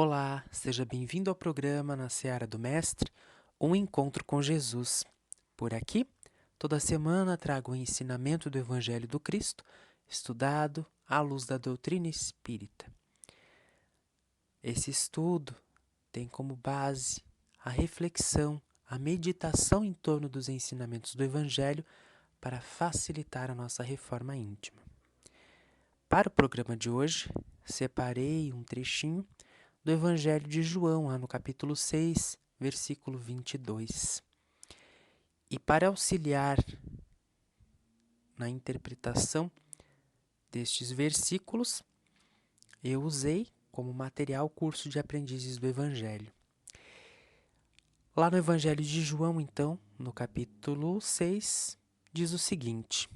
Olá, seja bem-vindo ao programa Na Seara do Mestre, um encontro com Jesus. Por aqui, toda semana trago o ensinamento do Evangelho do Cristo, estudado à luz da doutrina espírita. Esse estudo tem como base a reflexão, a meditação em torno dos ensinamentos do Evangelho para facilitar a nossa reforma íntima. Para o programa de hoje, separei um trechinho do Evangelho de João, lá no capítulo 6, versículo 22. E para auxiliar na interpretação destes versículos, eu usei como material o curso de aprendizes do Evangelho. Lá no Evangelho de João, então, no capítulo 6, diz o seguinte: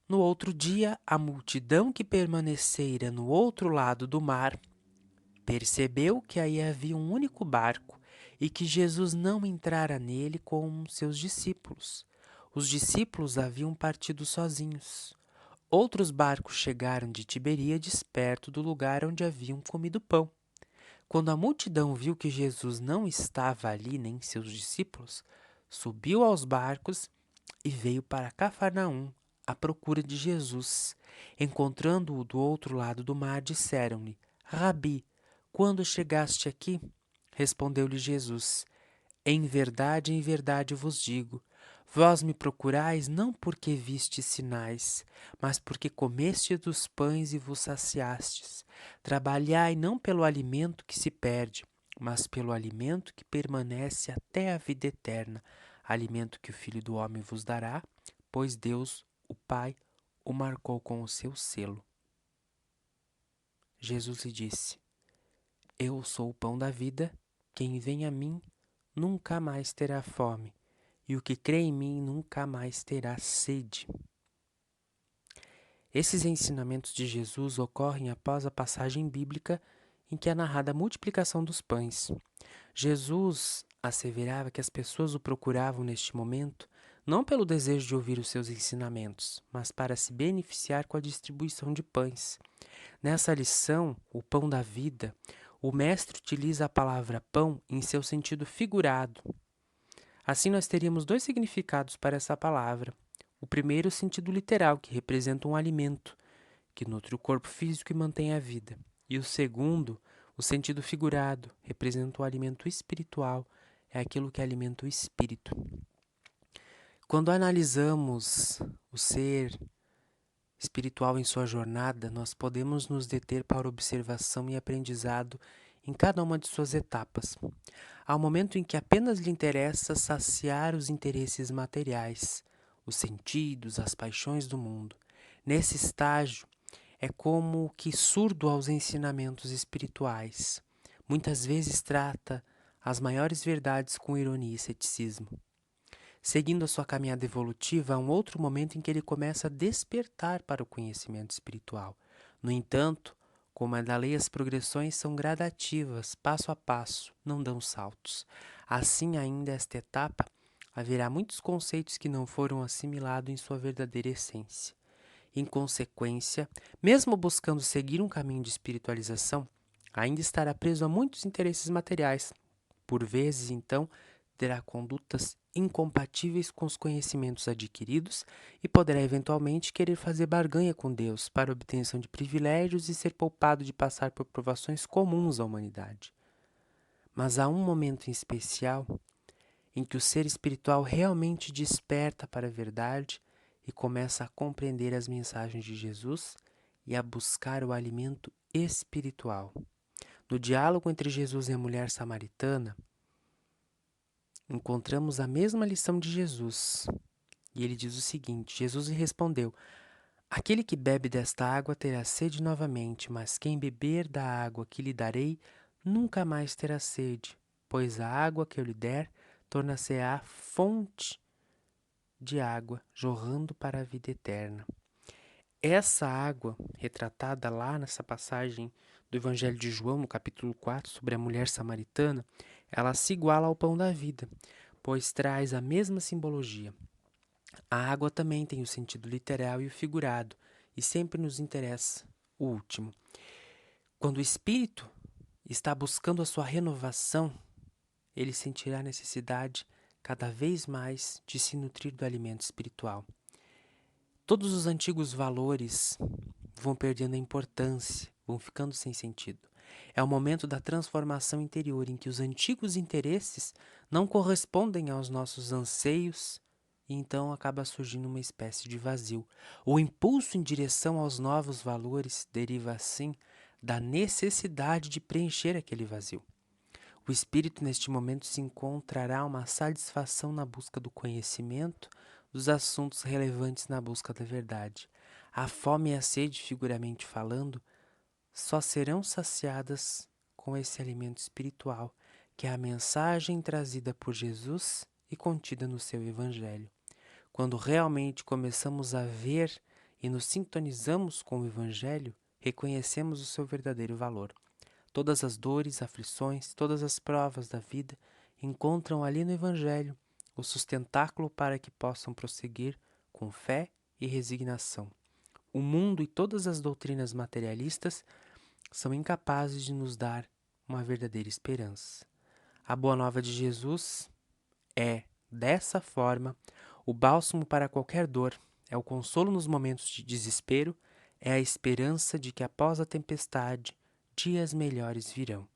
No outro dia, a multidão que permanecera no outro lado do mar percebeu que aí havia um único barco e que Jesus não entrara nele com seus discípulos. Os discípulos haviam partido sozinhos. Outros barcos chegaram de Tiberíades, perto do lugar onde haviam comido pão. Quando a multidão viu que Jesus não estava ali, nem seus discípulos, subiu aos barcos e veio para Cafarnaum à procura de Jesus. Encontrando-o do outro lado do mar, disseram-lhe: Rabi, quando chegaste aqui? Respondeu-lhe Jesus: em verdade vos digo, vós me procurais não porque vistes sinais, mas porque comestes dos pães e vos saciastes. Trabalhai não pelo alimento que se perde, mas pelo alimento que permanece até a vida eterna, alimento que o Filho do Homem vos dará, pois Deus, o Pai, o marcou com o seu selo. Jesus lhe disse: Eu sou o pão da vida, quem vem a mim nunca mais terá fome, e o que crê em mim nunca mais terá sede. Esses ensinamentos de Jesus ocorrem após a passagem bíblica em que é narrada a multiplicação dos pães. Jesus asseverava que as pessoas o procuravam neste momento não pelo desejo de ouvir os seus ensinamentos, mas para se beneficiar com a distribuição de pães. Nessa lição, o pão da vida, o mestre utiliza a palavra pão em seu sentido figurado. Assim, nós teríamos dois significados para essa palavra. O primeiro, o sentido literal, que representa um alimento, que nutre o corpo físico e mantém a vida. E o segundo, o sentido figurado, representa o alimento espiritual, é aquilo que alimenta o espírito. Quando analisamos o ser espiritual em sua jornada, nós podemos nos deter para observação e aprendizado em cada uma de suas etapas. Há um momento em que apenas lhe interessa saciar os interesses materiais, os sentidos, as paixões do mundo. Nesse estágio, é como que surdo aos ensinamentos espirituais. Muitas vezes trata as maiores verdades com ironia e ceticismo. Seguindo a sua caminhada evolutiva, há um outro momento em que ele começa a despertar para o conhecimento espiritual. No entanto, como é da lei, as progressões são gradativas, passo a passo, não dão saltos. Assim, ainda esta etapa, haverá muitos conceitos que não foram assimilados em sua verdadeira essência. Em consequência, mesmo buscando seguir um caminho de espiritualização, ainda estará preso a muitos interesses materiais. Por vezes, então, terá condutas incompatíveis com os conhecimentos adquiridos e poderá eventualmente querer fazer barganha com Deus para obtenção de privilégios e ser poupado de passar por provações comuns à humanidade. Mas há um momento em especial em que o ser espiritual realmente desperta para a verdade e começa a compreender as mensagens de Jesus e a buscar o alimento espiritual. No diálogo entre Jesus e a mulher samaritana, encontramos a mesma lição de Jesus. E ele diz o seguinte: Jesus lhe respondeu: Aquele que bebe desta água terá sede novamente, mas quem beber da água que lhe darei nunca mais terá sede, pois a água que eu lhe der torna-se-á fonte de água, jorrando para a vida eterna. Essa água, retratada lá nessa passagem do Evangelho de João, no capítulo 4, sobre a mulher samaritana, ela se iguala ao pão da vida, pois traz a mesma simbologia. A água também tem o sentido literal e o figurado, e sempre nos interessa o último. Quando o espírito está buscando a sua renovação, ele sentirá a necessidade cada vez mais de se nutrir do alimento espiritual. Todos os antigos valores vão perdendo a importância, vão ficando sem sentido. É o momento da transformação interior em que os antigos interesses não correspondem aos nossos anseios e então acaba surgindo uma espécie de vazio. O impulso em direção aos novos valores deriva assim da necessidade de preencher aquele vazio. O espírito neste momento se encontrará uma satisfação na busca do conhecimento, dos assuntos relevantes na busca da verdade. A fome e a sede, figuramente falando, só serão saciadas com esse alimento espiritual, que é a mensagem trazida por Jesus e contida no seu Evangelho. Quando realmente começamos a ver e nos sintonizamos com o Evangelho, reconhecemos o seu verdadeiro valor. Todas as dores, aflições, todas as provas da vida encontram ali no Evangelho o sustentáculo para que possam prosseguir com fé e resignação. O mundo e todas as doutrinas materialistas são incapazes de nos dar uma verdadeira esperança. A boa nova de Jesus é, dessa forma, o bálsamo para qualquer dor, é o consolo nos momentos de desespero, é a esperança de que após a tempestade, dias melhores virão.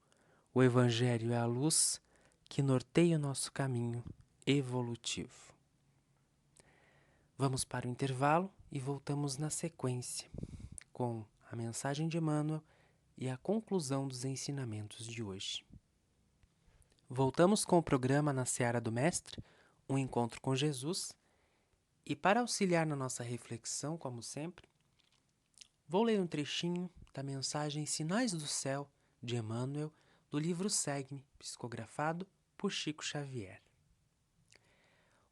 O Evangelho é a luz que norteia o nosso caminho evolutivo. Vamos para o intervalo e voltamos na sequência com a mensagem de Emmanuel e a conclusão dos ensinamentos de hoje. Voltamos com o programa Na Seara do Mestre, um encontro com Jesus, e para auxiliar na nossa reflexão, como sempre, vou ler um trechinho da mensagem Sinais do Céu, de Emmanuel, do livro Segue-me, psicografado por Chico Xavier.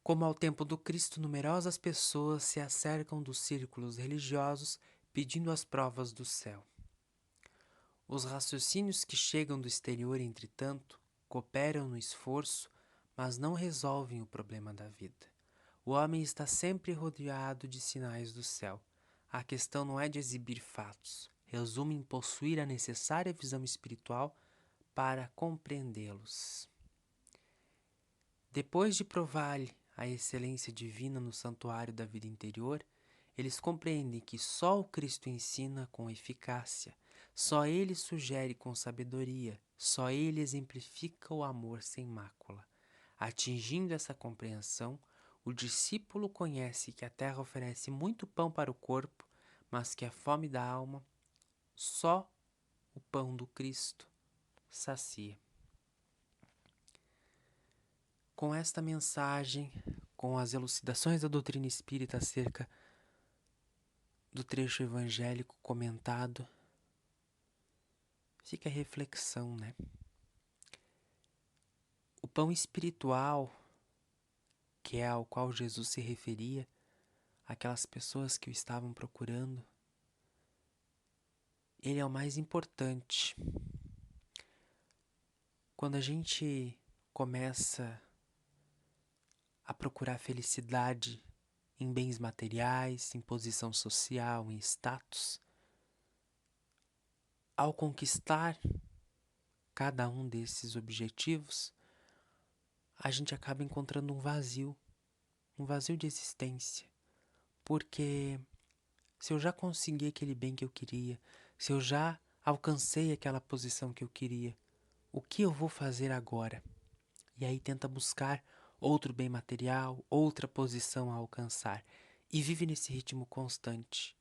Como ao tempo do Cristo, numerosas pessoas se acercam dos círculos religiosos pedindo as provas do céu. Os raciocínios que chegam do exterior, entretanto, cooperam no esforço, mas não resolvem o problema da vida. O homem está sempre rodeado de sinais do céu. A questão não é de exibir fatos, resume em possuir a necessária visão espiritual para compreendê-los. Depois de provar-lhe a excelência divina no santuário da vida interior, eles compreendem que só o Cristo ensina com eficácia, só Ele sugere com sabedoria, só Ele exemplifica o amor sem mácula. Atingindo essa compreensão, o discípulo conhece que a terra oferece muito pão para o corpo, mas que a fome da alma, só o pão do Cristo sacia. Com esta mensagem, com as elucidações da doutrina espírita acerca do trecho evangélico comentado, fica a reflexão, né? O pão espiritual, que é ao qual Jesus se referia, aquelas pessoas que o estavam procurando, ele é o mais importante. Quando a gente começa a procurar felicidade em bens materiais, em posição social, em status, ao conquistar cada um desses objetivos, a gente acaba encontrando um vazio de existência. Porque se eu já consegui aquele bem que eu queria, se eu já alcancei aquela posição que eu queria, o que eu vou fazer agora? E aí tenta buscar outro bem material, outra posição a alcançar. E vive nesse ritmo constante.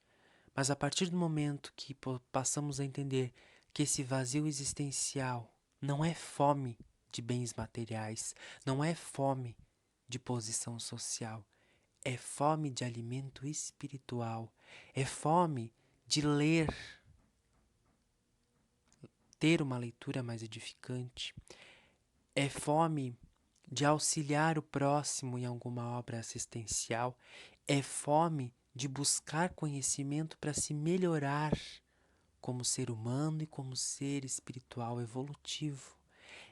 Mas a partir do momento que passamos a entender que esse vazio existencial não é fome de bens materiais, não é fome de posição social, é fome de alimento espiritual, é fome de ler, ter uma leitura mais edificante, é fome de auxiliar o próximo em alguma obra assistencial, é fome de buscar conhecimento para se melhorar como ser humano e como ser espiritual evolutivo.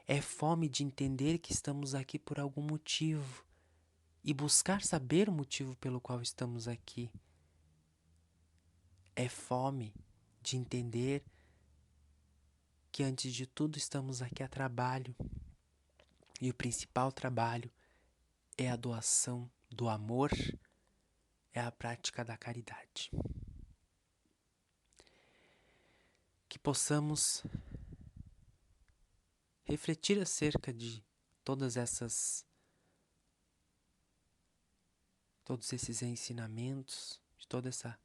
É fome de entender que estamos aqui por algum motivo e buscar saber o motivo pelo qual estamos aqui. É fome de entender que antes de tudo estamos aqui a trabalho, e o principal trabalho é a doação do amor, é a prática da caridade. Que possamos refletir acerca de todos esses ensinamentos, de toda essa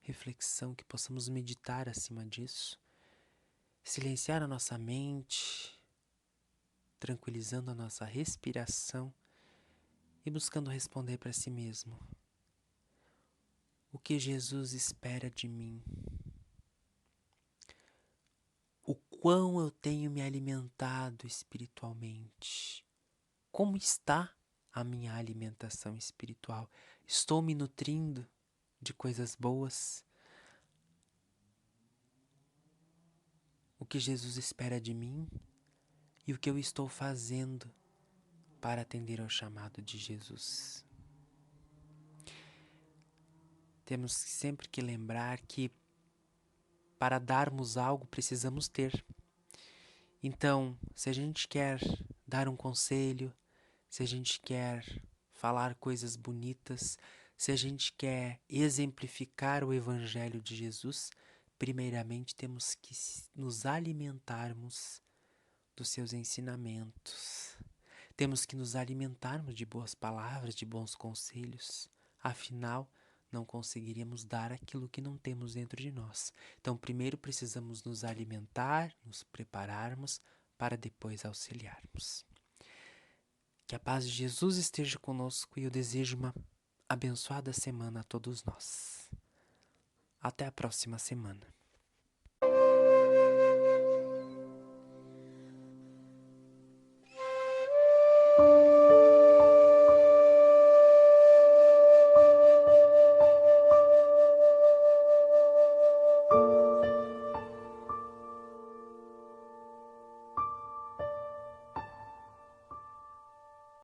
reflexão, que possamos meditar acima disso, silenciar a nossa mente, tranquilizando a nossa respiração e buscando responder para si mesmo: o que Jesus espera de mim? O quão eu tenho me alimentado espiritualmente? Como está a minha alimentação espiritual? Estou me nutrindo de coisas boas? O que Jesus espera de mim e o que eu estou fazendo para atender ao chamado de Jesus? Temos sempre que lembrar que para darmos algo precisamos ter. Então, se a gente quer dar um conselho, se a gente quer falar coisas bonitas, se a gente quer exemplificar o Evangelho de Jesus, primeiramente temos que nos alimentarmos dos seus ensinamentos. Temos que nos alimentarmos de boas palavras, de bons conselhos. Afinal, não conseguiríamos dar aquilo que não temos dentro de nós. Então, primeiro precisamos nos alimentar, nos prepararmos para depois auxiliarmos. Que a paz de Jesus esteja conosco e eu desejo uma abençoada semana a todos nós. Até a próxima semana.